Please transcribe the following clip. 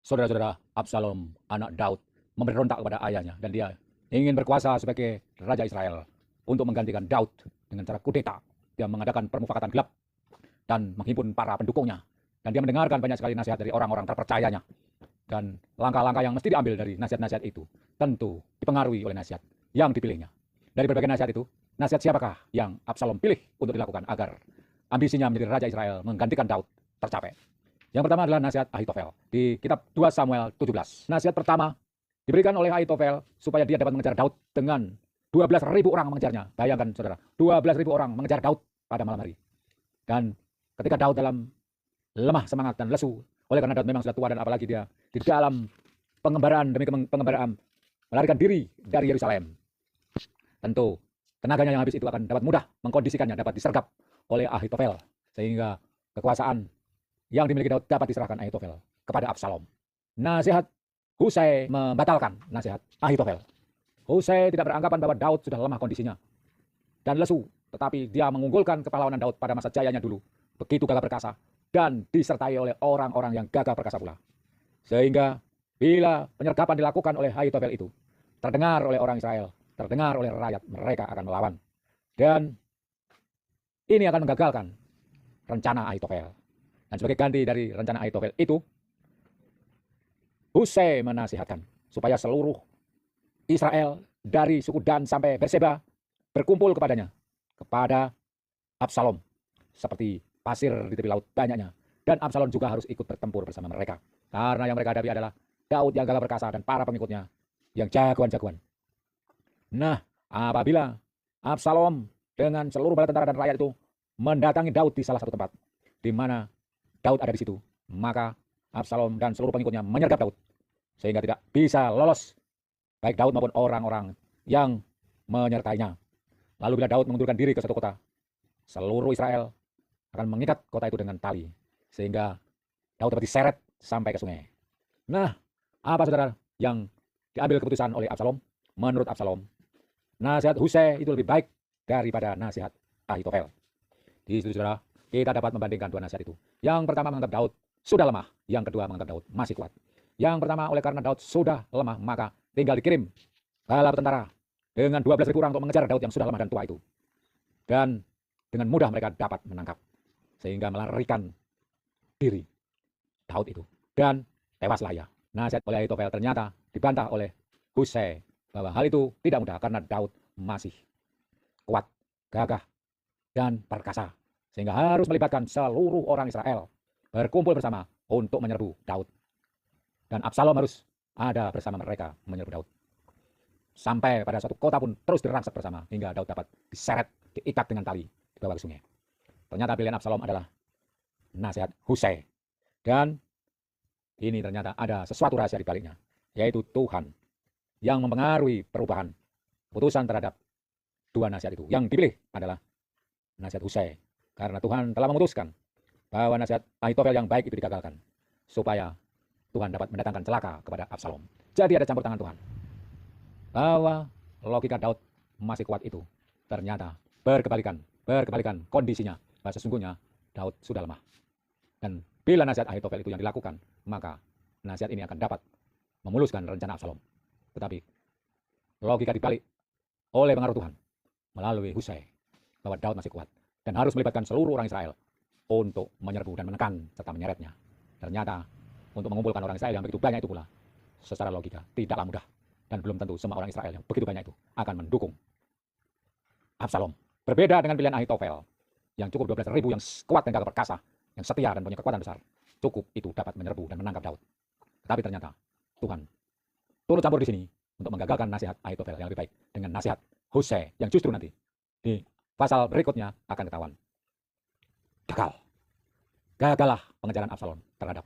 Saudara-saudara, Absalom, anak Daud, memberontak kepada ayahnya dan dia ingin berkuasa sebagai raja Israel untuk menggantikan Daud dengan cara kudeta. Dia mengadakan permufakatan gelap dan menghimpun para pendukungnya. Dan dia mendengarkan banyak sekali nasihat dari orang-orang terpercayanya. Dan langkah-langkah yang mesti diambil dari nasihat-nasihat itu tentu dipengaruhi oleh nasihat yang dipilihnya. Dari berbagai nasihat itu, nasihat siapakah yang Absalom pilih untuk dilakukan agar ambisinya menjadi raja Israel menggantikan Daud tercapai? Yang pertama adalah nasihat Ahitofel di kitab 2 Samuel 17. Nasihat pertama diberikan oleh Ahitofel supaya dia dapat mengejar Daud dengan 12.000 orang mengejarnya. Bayangkan saudara, 12.000 orang mengejar Daud pada malam hari. Dan ketika Daud dalam lemah semangat dan lesu, oleh karena Daud memang sudah tua dan apalagi dia di dalam pengembaraan demi pengembaraan melarikan diri dari Yerusalem. Tentu tenaganya yang habis itu akan dapat mudah mengkondisikannya, dapat disergap oleh Ahitofel. Sehingga kekuasaan yang dimiliki Daud dapat diserahkan Ahitofel kepada Absalom. Nasihat Husai membatalkan nasihat Ahitofel. Husai tidak beranggapan bahwa Daud sudah lemah kondisinya dan lesu, tetapi dia mengunggulkan kepahlawanan Daud pada masa jayanya dulu, begitu gagah perkasa dan disertai oleh orang-orang yang gagah perkasa pula. Sehingga bila penyergapan dilakukan oleh Ahitofel itu terdengar oleh orang Israel, terdengar oleh rakyat, mereka akan melawan. Dan ini akan menggagalkan rencana Ahitofel. Dan sebagai ganti dari rencana Ahitofel itu, Husai menasihatkan supaya seluruh Israel dari suku Dan sampai Berseba berkumpul kepadanya, kepada Absalom, seperti pasir di tepi laut banyaknya. Dan Absalom juga harus ikut bertempur bersama mereka, karena yang mereka hadapi adalah Daud yang gagah perkasa dan para pengikutnya yang jagoan-jagoan. Nah, apabila Absalom dengan seluruh bala tentara dan rakyat itu mendatangi Daud di salah satu tempat di mana Daud ada di situ, maka Absalom dan seluruh pengikutnya menyergap Daud sehingga tidak bisa lolos baik Daud maupun orang-orang yang menyertainya. Lalu bila Daud mengundurkan diri ke satu kota, seluruh Israel akan mengikat kota itu dengan tali sehingga Daud dapat diseret sampai ke sungai. Nah, apa saudara yang diambil keputusan oleh Absalom? Menurut Absalom, nasihat Husai itu lebih baik daripada nasihat Ahitofel. Di situ saudara, kita dapat membandingkan dua nasihat itu. Yang pertama menganggap Daud sudah lemah, yang kedua menganggap Daud masih kuat. Yang pertama, oleh karena Daud sudah lemah, maka tinggal dikirim bala tentara dengan 12.000 orang untuk mengejar Daud yang sudah lemah dan tua itu. Dan dengan mudah mereka dapat menangkap, sehingga melarikan diri Daud itu. Dan tewaslah ia. Nasihat oleh Ahitofel ternyata dibantah oleh Husai bahwa hal itu tidak mudah karena Daud masih kuat, gagah, dan perkasa. Sehingga harus melibatkan seluruh orang Israel berkumpul bersama untuk menyerbu Daud. Dan Absalom harus ada bersama mereka menyerbu Daud. Sampai pada suatu kota pun terus dirangsak bersama hingga Daud dapat diseret, diikat dengan tali di bawah sungai. Ternyata pilihan Absalom adalah nasihat Husai. Dan ini ternyata ada sesuatu rahasia di baliknya, yaitu Tuhan yang mempengaruhi perubahan keputusan terhadap dua nasihat itu. Yang dipilih adalah nasihat Husai, karena Tuhan telah memutuskan bahwa nasihat Ahitofel yang baik itu digagalkan, supaya Tuhan dapat mendatangkan celaka kepada Absalom. Jadi ada campur tangan Tuhan. Bahwa logika Daud masih kuat itu ternyata berkebalikan kondisinya, bahwa sesungguhnya Daud sudah lemah. Dan bila nasihat Ahitofel itu yang dilakukan, maka nasihat ini akan dapat memuluskan rencana Absalom. Tetapi logika dibalik oleh pengaruh Tuhan melalui Husai bahwa Daud masih kuat dan harus melibatkan seluruh orang Israel untuk menyerbu dan menekan serta menyeretnya. Ternyata untuk mengumpulkan orang Israel yang begitu banyak itu pula, secara logika tidaklah mudah, dan belum tentu semua orang Israel yang begitu banyak itu akan mendukung Absalom. Berbeda dengan pilihan Ahitofel yang cukup 12.000 yang kuat dan gagah perkasa, yang setia dan punya kekuatan besar, cukup itu dapat menyerbu dan menangkap Daud. Tetapi ternyata Tuhan turut campur di sini untuk menggagalkan nasihat Ahitofel yang lebih baik dengan nasihat Husai yang justru nanti di pasal berikutnya akan ketahuan gagal. Gagallah pengejaran Absalom terhadap